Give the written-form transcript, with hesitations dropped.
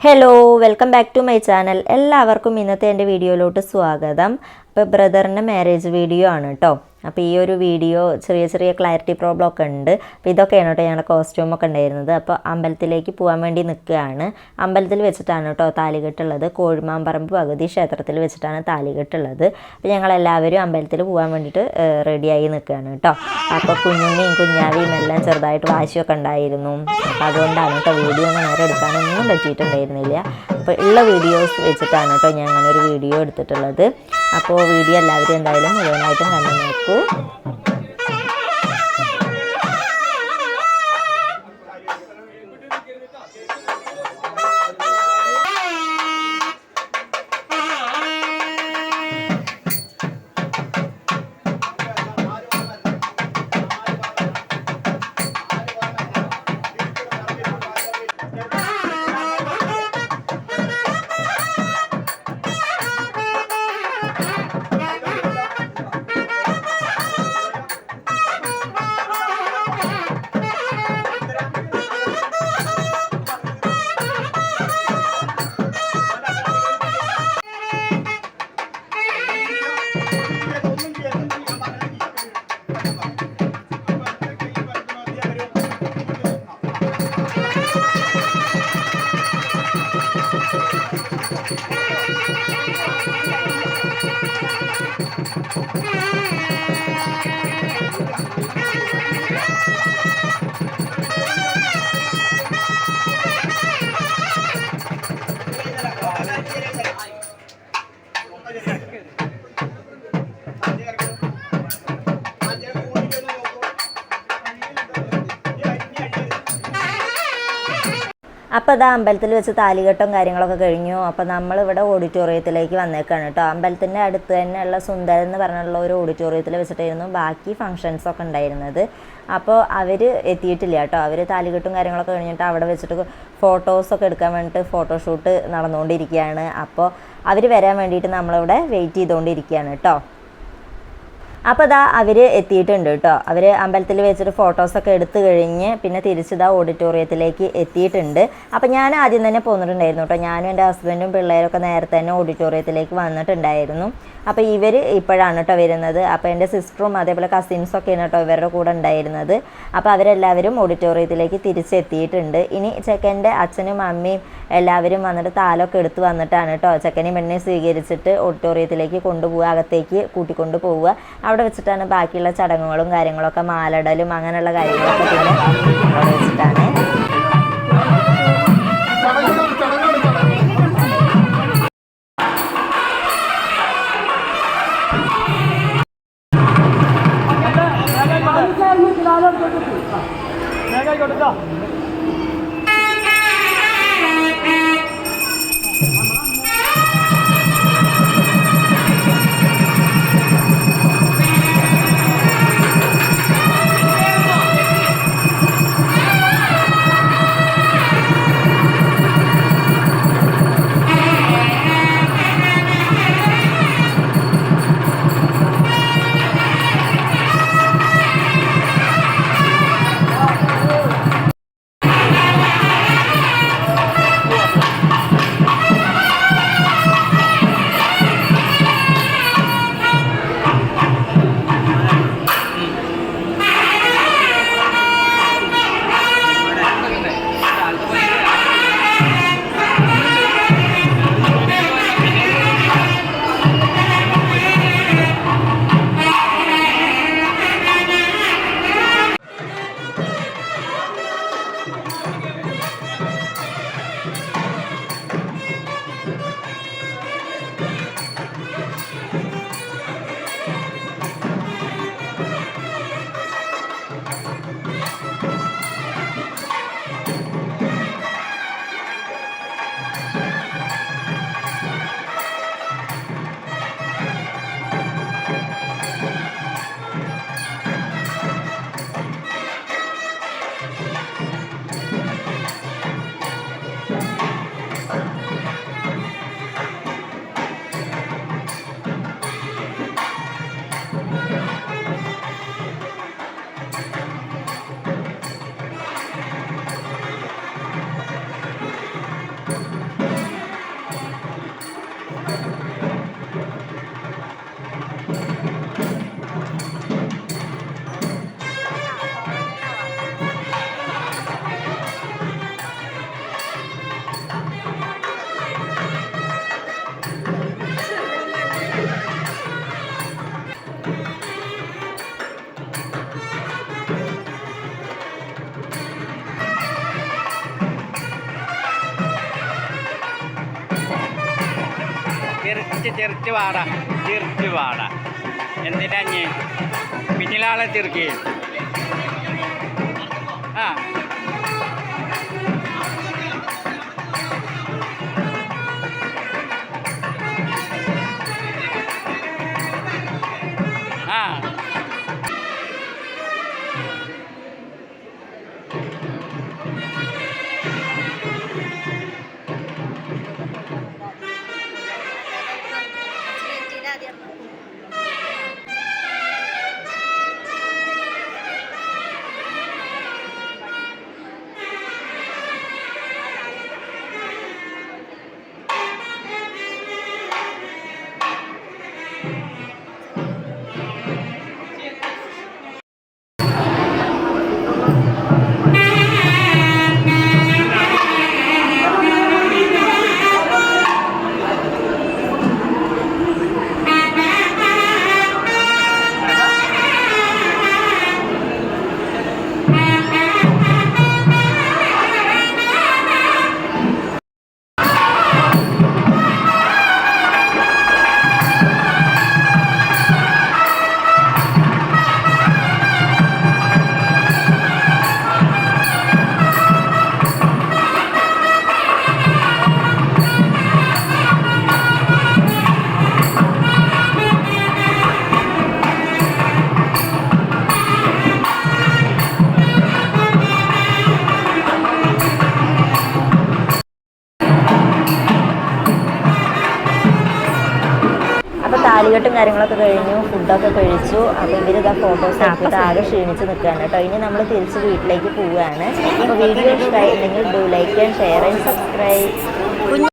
Hello welcome back to my channel. എല്ലാവർക്കും ഇന്നത്തെ എൻ്റെ വീഡിയോയിലോട്ട് സ്വാഗതം. അപ്പോൾ ബ്രദറിൻ്റെ മാരേജ് വീഡിയോ ആണ് കേട്ടോ. അപ്പോൾ ഈ ഒരു വീഡിയോ ചെറിയ ക്ലാരിറ്റി പ്രോബ്ലം ഒക്കെ ഉണ്ട്. അപ്പോൾ ഇതൊക്കെയാണ് കേട്ടോ ഞങ്ങളുടെ കോസ്റ്റ്യൂമൊക്കെ ഉണ്ടായിരുന്നത്. അപ്പോൾ അമ്പലത്തിലേക്ക് പോകാൻ വേണ്ടി നിൽക്കുകയാണ്. അമ്പലത്തിൽ വെച്ചിട്ടാണ് കേട്ടോ താലികെട്ടുള്ളത്. കോഴിമാമ്പറമ്പ് ഭഗവതി ക്ഷേത്രത്തിൽ വെച്ചിട്ടാണ് താലികെട്ടുള്ളത്. അപ്പോൾ ഞങ്ങളെല്ലാവരും അമ്പലത്തിൽ പോകാൻ വേണ്ടിയിട്ട് റെഡിയായി നിൽക്കുകയാണ് കേട്ടോ. അപ്പോൾ കുഞ്ഞുണ്ണിയും കുഞ്ഞാവിയും എല്ലാം ചെറുതായിട്ട് വാശിയൊക്കെ ഉണ്ടായിരുന്നു. അപ്പോൾ അതുകൊണ്ടാണ് കേട്ടോ വീഡിയോ ഒന്നും നേരെ എടുക്കാനൊന്നും പറ്റിയിട്ടുണ്ടായിരുന്നില്ല. അപ്പോൾ ഉള്ള വീഡിയോസ് വെച്ചിട്ടാണ് കേട്ടോ ഞാൻ അങ്ങനെ ഒരു വീഡിയോ എടുത്തിട്ടുള്ളത്. അപ്പോൾ വീഡിയോ എല്ലാവരും എന്തായാലും മുഴുവനായിട്ടും കണ്ടു നോക്കൂ. അപ്പോൾ അത് അമ്പലത്തിൽ വെച്ച് താലികെട്ടും കാര്യങ്ങളൊക്കെ കഴിഞ്ഞു. അപ്പോൾ നമ്മളിവിടെ ഓഡിറ്റോറിയത്തിലേക്ക് വന്നേക്കാണ് കേട്ടോ. അമ്പലത്തിൻ്റെ അടുത്ത് തന്നെയുള്ള സുന്ദരൻ എന്ന് പറഞ്ഞുള്ള ഒരു ഓഡിറ്റോറിയത്തിൽ വെച്ചിട്ടായിരുന്നു ബാക്കി ഫങ്ഷൻസൊക്കെ ഉണ്ടായിരുന്നത്. അപ്പോൾ അവർ എത്തിയിട്ടില്ല കേട്ടോ. അവർ താലികെട്ടും കാര്യങ്ങളൊക്കെ കഴിഞ്ഞിട്ട് അവിടെ വെച്ചിട്ട് ഫോട്ടോസൊക്കെ എടുക്കാൻ വേണ്ടിയിട്ട് ഫോട്ടോഷൂട്ട് നടന്നുകൊണ്ടിരിക്കുകയാണ്. അപ്പോൾ അവർ വരാൻ വേണ്ടിയിട്ട് നമ്മളിവിടെ വെയിറ്റ് ചെയ്തുകൊണ്ടിരിക്കുകയാണ് കേട്ടോ. അപ്പോൾ ഇതാ അവർ എത്തിയിട്ടുണ്ട് കേട്ടോ. അവർ അമ്പലത്തിൽ വെച്ചിട്ട് ഫോട്ടോസൊക്കെ എടുത്തു കഴിഞ്ഞ് പിന്നെ തിരിച്ചിതാ ഓഡിറ്റോറിയത്തിലേക്ക് എത്തിയിട്ടുണ്ട്. അപ്പോൾ ഞാൻ ആദ്യം തന്നെ പോന്നിട്ടുണ്ടായിരുന്നു കേട്ടോ. ഞാനും എൻ്റെ ഹസ്ബൻഡും പിള്ളേരൊക്കെ നേരത്തെ തന്നെ ഓഡിറ്റോറിയത്തിലേക്ക് വന്നിട്ടുണ്ടായിരുന്നു. അപ്പോൾ ഇവർ ഇപ്പോഴാണ് കേട്ടോ വരുന്നത്. അപ്പോൾ എൻ്റെ സിസ്റ്ററും അതേപോലെ കസിൻസൊക്കെയാണ് കേട്ടോ ഇവരുടെ കൂടെ ഉണ്ടായിരുന്നത്. അപ്പോൾ അവരെല്ലാവരും ഓഡിറ്റോറിയത്തിലേക്ക് തിരിച്ചെത്തിയിട്ടുണ്ട്. ഇനി ചെക്കൻ്റെ അച്ഛനും അമ്മയും എല്ലാവരും വന്നിട്ട് താലൊക്കെ എടുത്ത് വന്നിട്ടാണ് കേട്ടോ ചെക്കനെയും പെണ്ണിനെയും സ്വീകരിച്ചിട്ട് ഓഡിറ്റോറിയത്തിലേക്ക് കൊണ്ടുപോവുക, അകത്തേക്ക് കൂട്ടിക്കൊണ്ടു പോവുക. അവിടെ വെച്ചിട്ടാണ് ബാക്കിയുള്ള ചടങ്ങുകളും കാര്യങ്ങളൊക്കെ, മാലടലും അങ്ങനെയുള്ള കാര്യങ്ങളൊക്കെ പിന്നെ അവിടെ വെച്ചിട്ടാണ്. ചെറുച്ച് വാട എന്തിനാ പിന്നിലാളെ ചെറുക്കി ആ ആ അപ്പോൾ താലികെട്ടും കാര്യങ്ങളൊക്കെ കഴിഞ്ഞു, ഫുഡൊക്കെ കഴിച്ചു. അപ്പോൾ ഇവരിതാ ഫോട്ടോസ് എടുത്തിട്ട് ആകെ ക്ഷീണിച്ച് നിൽക്കുകയാണ് കേട്ടോ. ഇനി നമ്മൾ തിരിച്ച് വീട്ടിലേക്ക് പോവുകയാണ്. അപ്പോൾ വീഡിയോ ഇഷ്ടമായിട്ടുണ്ടെങ്കിൽ do like and share and subscribe.